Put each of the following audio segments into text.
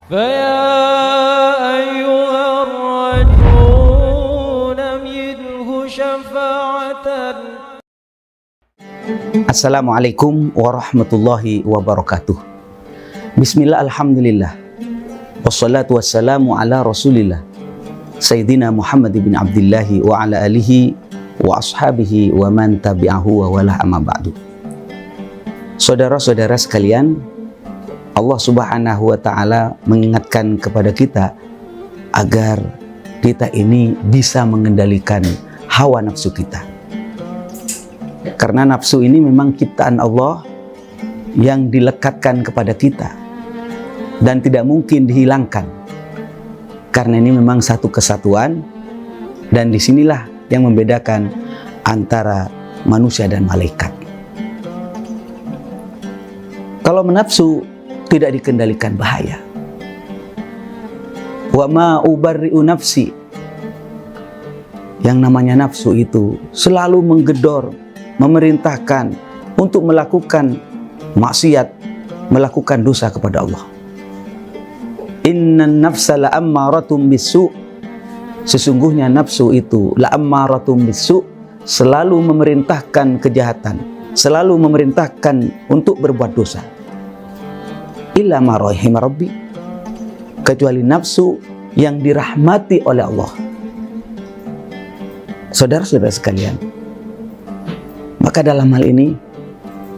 فيا أيها الرجل نمده شفاعة. Assalamualaikum warahmatullahi wabarakatuh. Bismillah, alhamdulillah, wassalatu wassalamu ala rasulillah Sayyidina Muhammad bin Abdillahi wa ala alihi wa ashabihi wa man tabi'ahu wa wala amma ba'du. Saudara-saudara sekalian, Allah subhanahu wa ta'ala mengingatkan kepada kita agar kita ini bisa mengendalikan hawa nafsu kita. Karena nafsu ini memang ciptaan Allah yang dilekatkan kepada kita dan tidak mungkin dihilangkan. Karena ini memang satu kesatuan, dan disinilah yang membedakan antara manusia dan malaikat. Kalau menafsu tidak dikendalikan, bahaya. Wa ma ubarri'u nafsi. Yang namanya nafsu itu selalu menggedor, memerintahkan untuk melakukan maksiat, melakukan dosa kepada Allah. Innan nafsa la'ammaratum bisu'. Sesungguhnya nafsu itu la'ammaratum bisu', selalu memerintahkan kejahatan, selalu memerintahkan untuk berbuat dosa. Illa ma rahima rabbi, kecuali nafsu yang dirahmati oleh Allah. Saudara-saudara sekalian, maka dalam hal ini,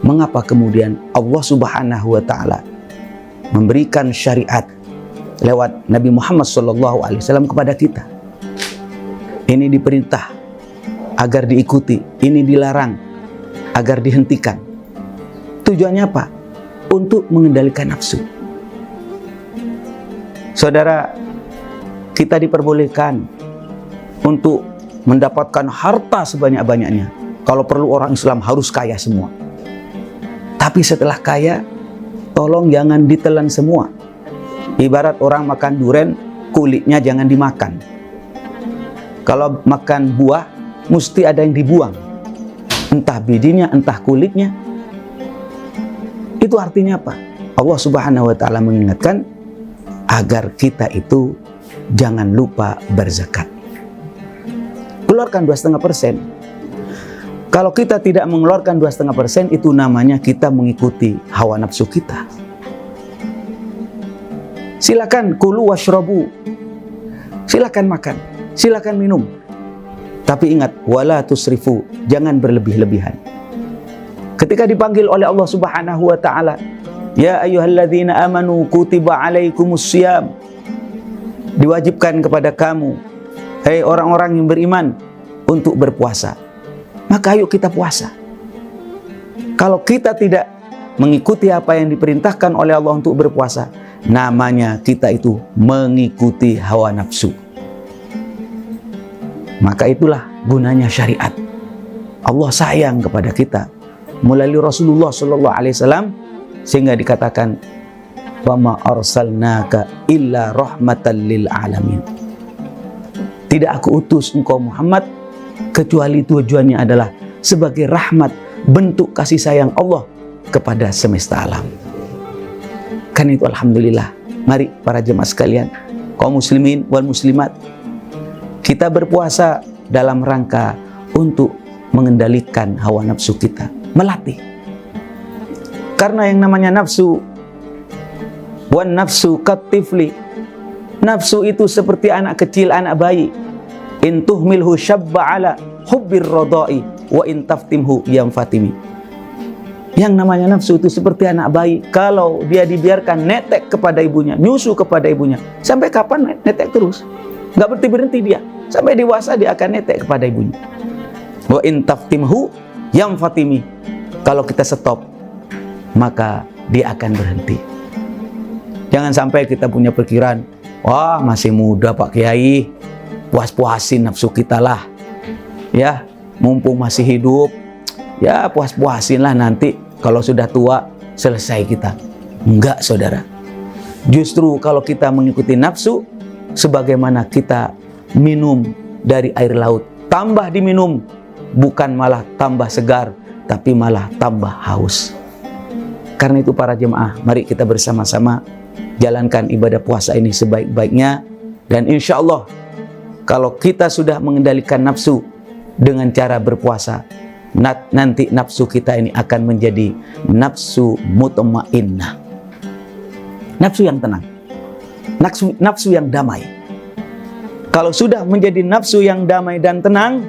mengapa kemudian Allah subhanahu wa ta'ala memberikan syariat lewat Nabi Muhammad SAW kepada kita? Ini diperintah agar diikuti, ini dilarang agar dihentikan. Tujuannya apa? Untuk mengendalikan nafsu. Saudara, kita diperbolehkan untuk mendapatkan harta sebanyak-banyaknya. Kalau perlu orang Islam harus kaya semua. Tapi setelah kaya, tolong jangan ditelan semua. Ibarat orang makan durian, kulitnya jangan dimakan. Kalau makan buah, mesti ada yang dibuang. Entah bijinya, entah kulitnya. Itu artinya apa? Allah subhanahu wa ta'ala mengingatkan agar kita itu jangan lupa berzakat. Keluarkan 2,5%. Kalau kita tidak mengeluarkan 2,5%, itu namanya kita mengikuti hawa nafsu kita. Silakan kulu washrabu, silakan makan, silakan minum. Tapi ingat, wala tusrifu, jangan berlebih-lebihan. Ketika dipanggil oleh Allah subhanahu wa ta'ala, ya ayyuhalladzina amanu kutiba alaikumussyam, diwajibkan kepada kamu, hei orang-orang yang beriman, untuk berpuasa. Maka ayo kita puasa. Kalau kita tidak mengikuti apa yang diperintahkan oleh Allah untuk berpuasa, namanya kita itu mengikuti hawa nafsu. Maka itulah gunanya syariat. Allah sayang kepada kita melalui Rasulullah SAW, sehingga dikatakan, wa ma arsalnaka illa rahmatan lil alamin. Tidak aku utus engkau Muhammad kecuali tujuannya adalah sebagai rahmat, bentuk kasih sayang Allah kepada semesta alam. Kan itu alhamdulillah. Mari para jemaah sekalian, kaum muslimin wal muslimat, kita berpuasa dalam rangka untuk mengendalikan hawa nafsu kita, melatih. Karena yang namanya nafsu, wan nafsu katifli, nafsu itu seperti anak kecil, anak bayi. In tuhmilhu syabba ala hubbir radai wa in taftimhu yamfatimi. Yang namanya nafsu itu seperti anak bayi. Kalau dia dibiarkan netek kepada ibunya, nyusu kepada ibunya, sampai kapan netek terus? Nggak berhenti-berhenti dia. Sampai dewasa dia akan netek kepada ibunya. Wa in taftimhu yamfatimi. Kalau kita stop, maka dia akan berhenti. Jangan sampai kita punya pikiran, wah masih muda Pak Kiai, puas-puasin nafsu kita lah. Ya, mumpung masih hidup, ya puas-puasin lah, nanti kalau sudah tua selesai kita. Enggak, saudara. Justru kalau kita mengikuti nafsu, sebagaimana kita minum dari air laut, tambah diminum, bukan malah tambah segar, tapi malah tambah haus. Karena itu para jemaah, mari kita bersama-sama jalankan ibadah puasa ini sebaik-baiknya. Dan insya Allah kalau kita sudah mengendalikan nafsu dengan cara berpuasa, nanti nafsu kita ini akan menjadi nafsu mutmainnah, nafsu yang tenang, nafsu yang damai. Kalau sudah menjadi nafsu yang damai dan tenang,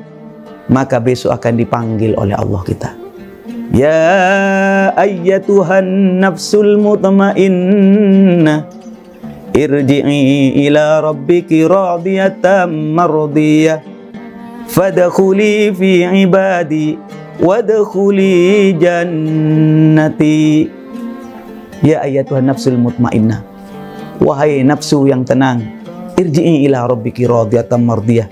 maka besok akan dipanggil oleh Allah kita. Ya ayyatuhan nafsul mutmainnah, irji'i ila rabbiki radiyatan mardiyah, fadkhuli fi ibadi wadkhuli jannati. Ya ayyatuhan nafsul mutmainnah, wahai nafsu yang tenang, irji'i ila rabbiki radiyatan mardiyah,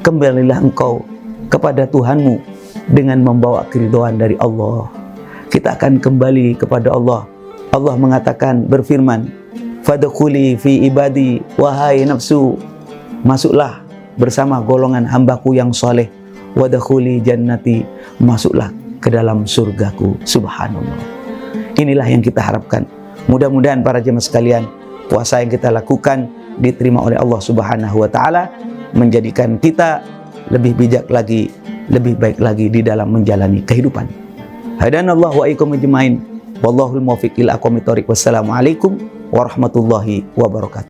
kembalilah engkau kepada Tuhanmu dengan membawa keridhaan dari Allah. Kita akan kembali kepada Allah. Allah mengatakan, berfirman, fadkhuli fi ibadi, wahai nafsu, masuklah bersama golongan hambaku yang soleh, wadkhuli jannati, masuklah ke dalam surgaku. Subhanallah. Inilah yang kita harapkan. Mudah-mudahan para jemaah sekalian, puasa yang kita lakukan diterima oleh Allah Subhanahu wa taala, menjadikan kita lebih bijak lagi, lebih baik lagi di dalam menjalani kehidupan. Hadanallahu wa iyyakum ajmain. Wallahul muwaffiq ila aqwamit thoriq. Wassalamualaikum warahmatullahi wabarakatuh.